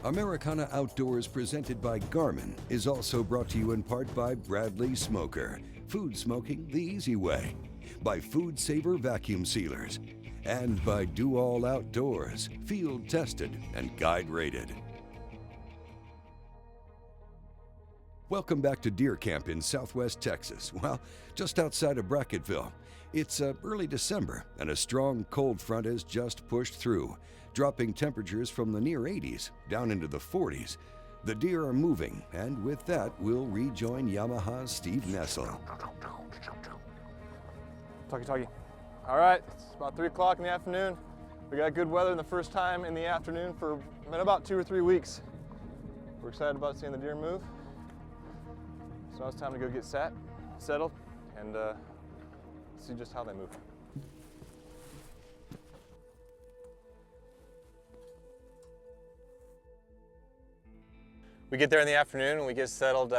Americana Outdoors, presented by Garmin, is also brought to you in part by Bradley Smoker, food smoking the easy way, by Food Saver Vacuum Sealers, and by Do All Outdoors, field tested and guide rated. Welcome back to deer camp in southwest Texas, well, just outside of Bracketville. It's early December, and a strong cold front has just pushed through, dropping temperatures from the near 80s down into the 40s. The deer are moving, and with that, we'll rejoin Yamaha's Steve Nessel. Talkie. All right, it's about 3 o'clock in the afternoon. We got good weather in the first time in the afternoon for about 2 or 3 weeks. We're excited about seeing the deer move. So now it's time to go get settled, and see just how they move. We get there in the afternoon and we get settled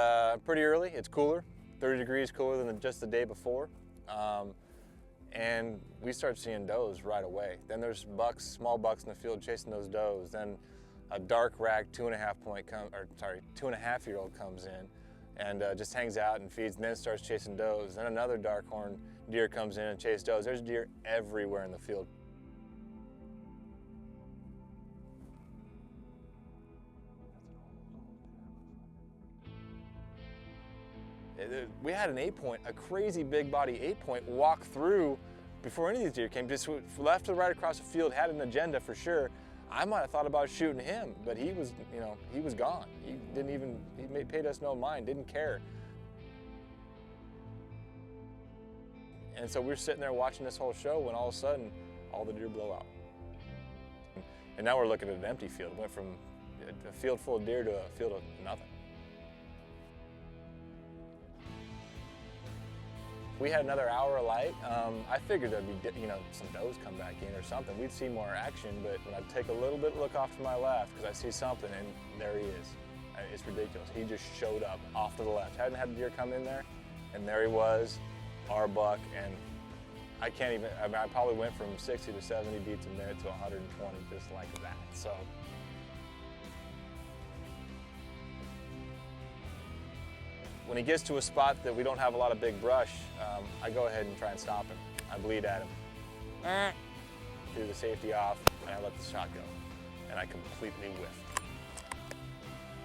pretty early. It's cooler, 30 degrees cooler than just the day before. And we start seeing does right away. Then there's bucks, small bucks in the field chasing those does. Then a dark rack 2.5-year-old comes in and just hangs out and feeds, and then starts chasing does. Then another dark horn deer comes in and chases does. There's deer everywhere in the field. We had an 8-point, a crazy big body 8-point walk through before any of these deer came. Just left to right across the field, had an agenda for sure. I might have thought about shooting him, but he was, he was gone. He paid us no mind, didn't care. And so we were sitting there watching this whole show when all of a sudden, all the deer blow out. And now we're looking at an empty field. It went from a field full of deer to a field of nothing. We had another hour of light. I figured there'd be, some does come back in or something. We'd see more action, but when I take a little bit look off to my left, because I see something, and there he is. It's ridiculous. He just showed up off to the left. Hadn't had the deer come in there, and there he was, our buck, and I probably went from 60 to 70 beats a minute to 120 just like that. So. When he gets to a spot that we don't have a lot of big brush, I go ahead and try and stop him. I bleed at him, do the safety off, and I let the shot go. And I completely whiffed.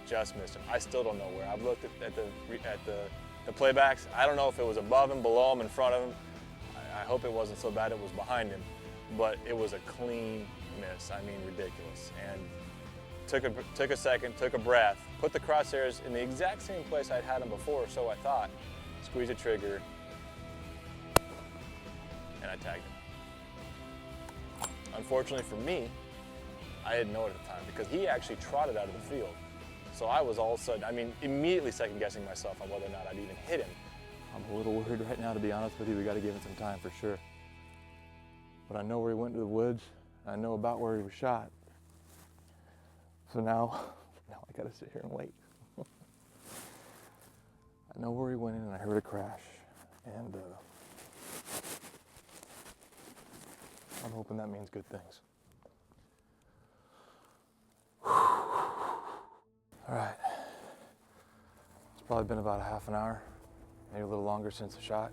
Just missed him. I still don't know where. I've looked at the playbacks. I don't know if it was above him, below him, in front of him. I hope it wasn't so bad it was behind him, but it was a clean miss. I mean, ridiculous. And took a second, took a breath, put the crosshairs in the exact same place I'd had them before, so I thought, squeeze the trigger, and I tagged him. Unfortunately for me, I didn't know it at the time because he actually trotted out of the field. So I was all of a sudden, immediately second guessing myself on whether or not I'd even hit him. I'm a little worried right now, to be honest with you. We got to give him some time for sure. But I know where he went to the woods. I know about where he was shot. So now I gotta sit here and wait. I know where he went in and I heard a crash. And I'm hoping that means good things. All right. It's probably been about a half an hour, maybe a little longer since the shot.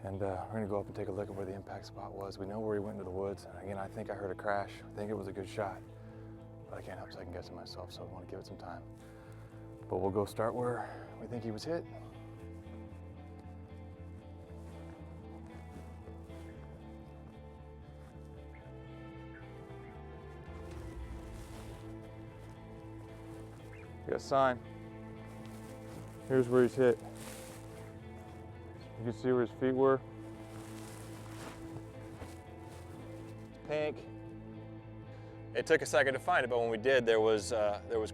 And we're gonna go up and take a look at where the impact spot was. We know where he went into the woods. And again, I think I heard a crash. I think it was a good shot. But I can't help second guessing myself, so I want to give it some time. But we'll go start where we think he was hit. We got a sign. Here's where he's hit. You can see where his feet were. It's pink. It took a second to find it, but when we did, there was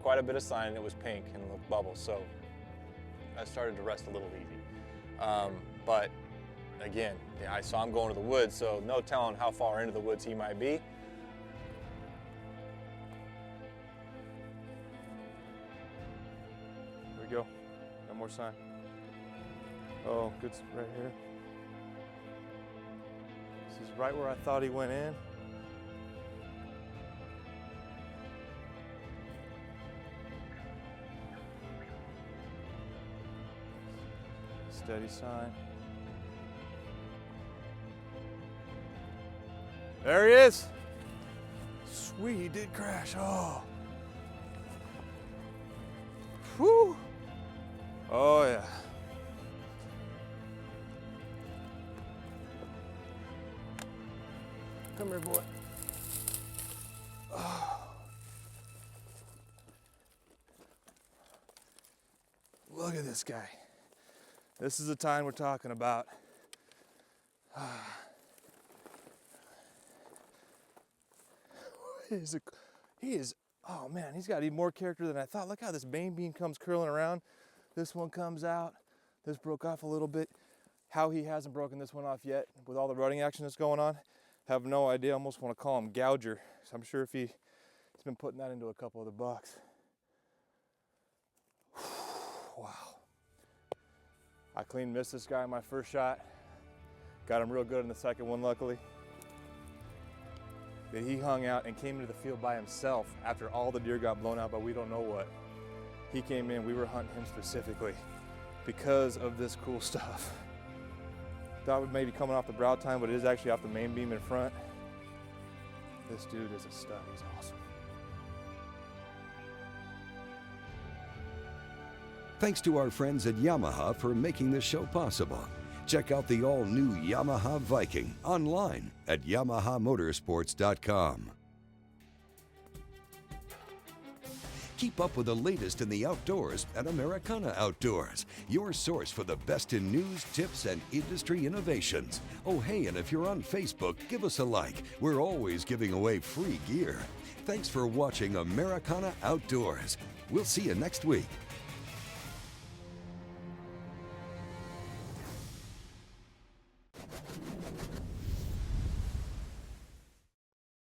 quite a bit of sign, and it was pink and looked bubbles, so I started to rest a little easy. But again, I saw him going to the woods, so no telling how far into the woods he might be. There we go, no more sign. Oh, good, right here. This is right where I thought he went in. Steady sign. There he is. Sweet, he did crash. Oh. Whew. Oh yeah. Come here, boy. Oh. Look at this guy. This is the time we're talking about. He is, oh man, he's got even more character than I thought. Look how this main beam comes curling around. This one comes out. This broke off a little bit. How he hasn't broken this one off yet with all the rutting action that's going on, have no idea. I almost want to call him Gouger. So I'm sure if he's been putting that into a couple of the bucks. Wow. I clean missed this guy on my first shot. Got him real good in the second one, luckily. But he hung out and came into the field by himself after all the deer got blown out by we don't know what. He came in, we were hunting him specifically because of this cool stuff. Thought we may be coming off the brow tine, but it is actually off the main beam in front. This dude is a stud, he's awesome. Thanks to our friends at Yamaha for making this show possible. Check out the all-new Yamaha Viking online at yamahamotorsports.com. Keep up with the latest in the outdoors at Americana Outdoors, your source for the best in news, tips, and industry innovations. Oh, hey, and if you're on Facebook, give us a like. We're always giving away free gear. Thanks for watching Americana Outdoors. We'll see you next week.